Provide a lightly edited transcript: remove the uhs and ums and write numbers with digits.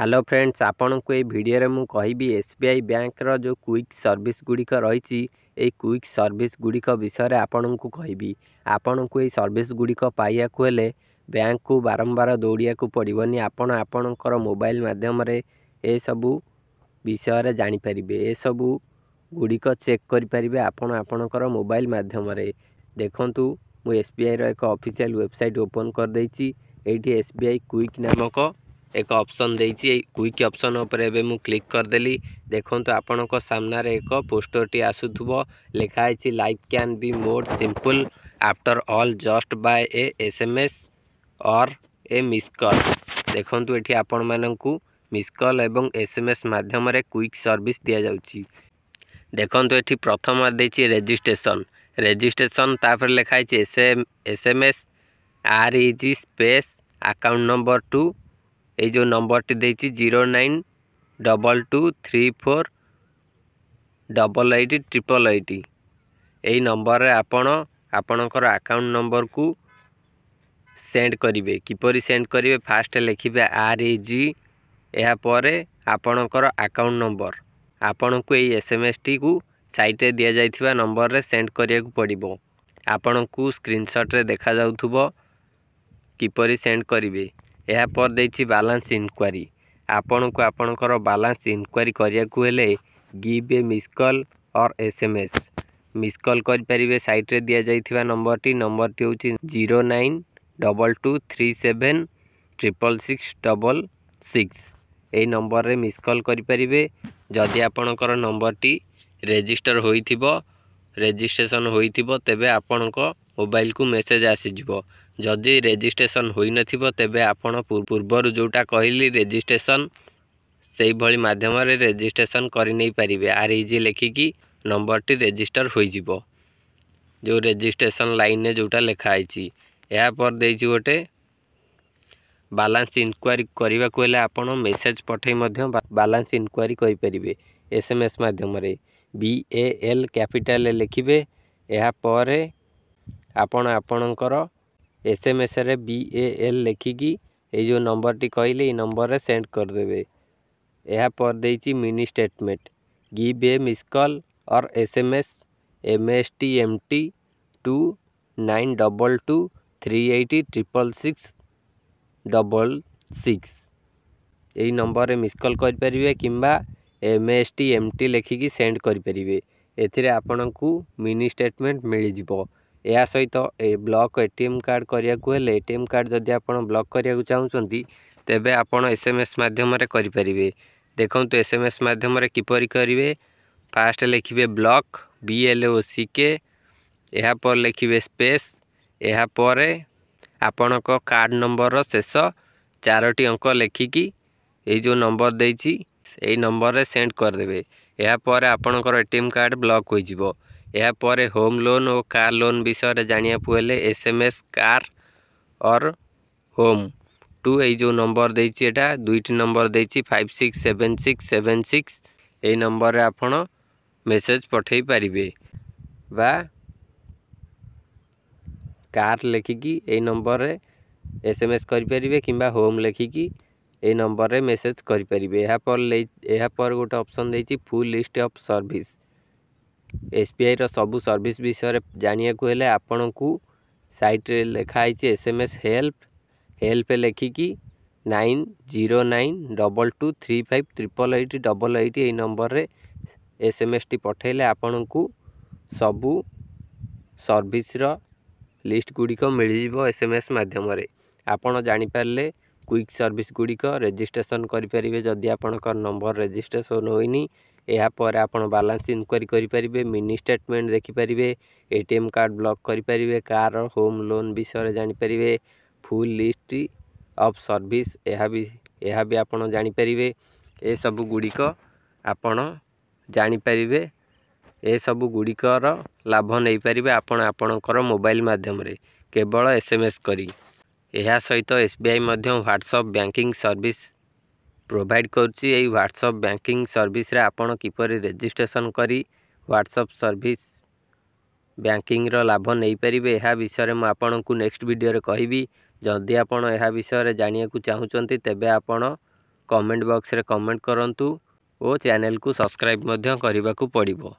Hello friends, आपण को ये वीडियो रे मु कहबी एसबीआई बैंक रो जो क्विक सर्विस गुड़िक रही क्विक सर्विस गुड़िक विषय आपण को कहबी। आपण को ये सर्विस गुड़िक पाइया को हेले बैंक को बारंबार दौड़िया को पड़ोनी। आपण आपणकर मोबाइल माध्यम रे ए सबू विषय रे जानि परिबे। ए सबू गुड़िक चेक करि परिबे आपण आपणकर मोबाइल माध्यम रे। देखंतु मु एसबीआई रो एक ऑफिशियल वेबसाइट ओपन कर देछि। एठी एसबीआई क्विक नामक एक ऑप्शन देछि। क्विक ऑप्शन ऊपर एबे मु क्लिक कर देली। देखंतु आपणक सामना रे एक पोस्टर टी आसुथबो, लिखा है life can be more simple after all just by A SMS और ए मिस कॉल। देखंतु एठी आपण माननकु मिस कॉल एवं एसएमएस माध्यम रे क्विक सर्विस दिया जाउछि। देखंतु एठी प्रथम देछि रजिस्ट्रेशन तापर लिखा है SMS REG space account number 2 ये जो नंबर टी देछि 0922348888 यही नंबर रे आपणकर अकाउंट नंबर को सेंड करिवे। किपरि सेंड करिवे, फास्ट लिखिबे आरईजी या परे आपणकर अकाउंट नंबर। आपण को ये एसएमएस टी को साइट रे दिया जाइथिबा नंबर रे सेंड करिया को पड़िबो। आपण को स्क्रीनशॉट रे देखा जाउथबो किपरि सेंड करिवे। यह पर देछि बैलेंस इंक्वायरी। आपण को आपणकर बैलेंस इंक्वायरी करिया को हेले गिव ए मिस कॉल और एसएमएस। मिस कॉल करि परिबे साइट रे दिया जाइथिबा नंबर टी होछि 0922376666। एई नंबर रे मिस कॉल करि परिबे। जदि आपणकर नंबर टी रजिस्ट्रेशन होइथिबो तेबे आपणको मोबाइल को मेसेज आसी जिवो। जदि रजिस्ट्रेशन होई नथिबो तेबे आपण पूर्वर जोटा कहली रजिस्ट्रेशन सेही भली माध्यम रे रजिस्ट्रेशन करि नै परिबे। आरईजी लिखिकी नंबर टी रजिस्टर होई जिवो, जो रजिस्ट्रेशन लाइन ने जोटा लिखा आइछि। या पर देछि गोटे बैलेंस इंक्वायरी करबा को हेले आपण मेसेज पठै मध्य बैलेंस इंक्वायरी करि परिबे। एसएमएस माध्यम रे BAL कैपिटल लिखिबे। या पर आपण आपणकर एसएमएस रे BAL लिखिकी ये जो नंबर टी कहले ये नंबर रे सेंड कर देबे। यह पर देछि mini statement give a miss call और एसएमएस MSTMT 2922386666 यही नंबर रे मिस कॉल कर परिबे किंबा MSTMT लिखिकी सेंड कर परिबे। एथिरे आपनकु मिनी स्टेटमेंट मिल जिवो। या सहित ब्लॉक एटीएम कार्ड करिया को हेले एटीएम कार्ड जदि आपण ब्लॉक करिया को चाहुचंती तेबे आपण एसएमएस माध्यम रे करि परिबे। देखंतु एसएमएस माध्यम रे किपरि करिवे, फास्ट लिखिबे ब्लॉक BLOCK या पर लिखिबे स्पेस या पर आपणक कार्ड नंबर रो शेष 4टी अंक लिखिकी ए जो नंबर देछि ए नंबर रे सेंड कर देबे। या पर आपणकर एटीएम कार्ड ब्लॉक होई जिवो। या पर होम लोन और कार लोन विषय जानिया पुएले एसएमएस कार और होम टू ये जो नंबर देछि एटा दुईटी नंबर देछि 567676 ए नंबर रे आपण मेसेज पठेई परिबे बा कार लिखिकी ए नंबर रे एसएमएस करि परिबे किंबा होम लिखिकी ए नंबर रे मेसेज करि परिबे। या पर गोटे ऑप्शन देछि full list of service. SBI रो सबु सर्विस विषय जानिया को हेले आपण को साइट रे लिखा है एसएमएस हेल्प लिखिकी 909223588888 ये नंबर रे एसएमएस टी पठेले आपण को सबु सर्विस रो लिस्ट गुड़िक मिल जिवो एसएमएस माध्यम रे। आपण जानि पारले क्विक सर्विस गुड़िक रजिस्ट्रेशन करि परिबे। जदि आपणकर नंबर रजिस्ट्रेशन होइनी या पर आपण बैलेंस इंक्वायरी करि परिबे, मिनी स्टेटमेंट देखि परिबे, एटीएम कार्ड ब्लॉक करि परिबे, कार होम लोन विषय जानि परिबे, फुल लिस्ट ऑफ सर्विस यह भी आपण जानि परिबे। ए सब गुड़िक आपण जानि परिबे। ए सब गुड़िकर लाभ नहीं परिबे आपण आपणकर मोबाइल माध्यम रे केवल एसएमएस करी। यह सहित एसबीआई मध्य व्हाट्सएप बैंकिंग सर्विस प्रोवाइड करुच्ची। यही व्हाट्सएप बैंकिंग सर्विस रे आपण किपरि रजिस्ट्रेशन करी व्हाट्सएप सर्विस बैंकिंग रो लाभ नहीं परिबे। यह विषय में आपण को नेक्स्ट वीडियो रे कहबी। जदि आपण यह विषय रे जानिया को चाहुचंती तेबे आपण कमेंट बॉक्स रे कमेंट करंतु ओ चैनल को सब्सक्राइब मध्य करने को पड़िबो।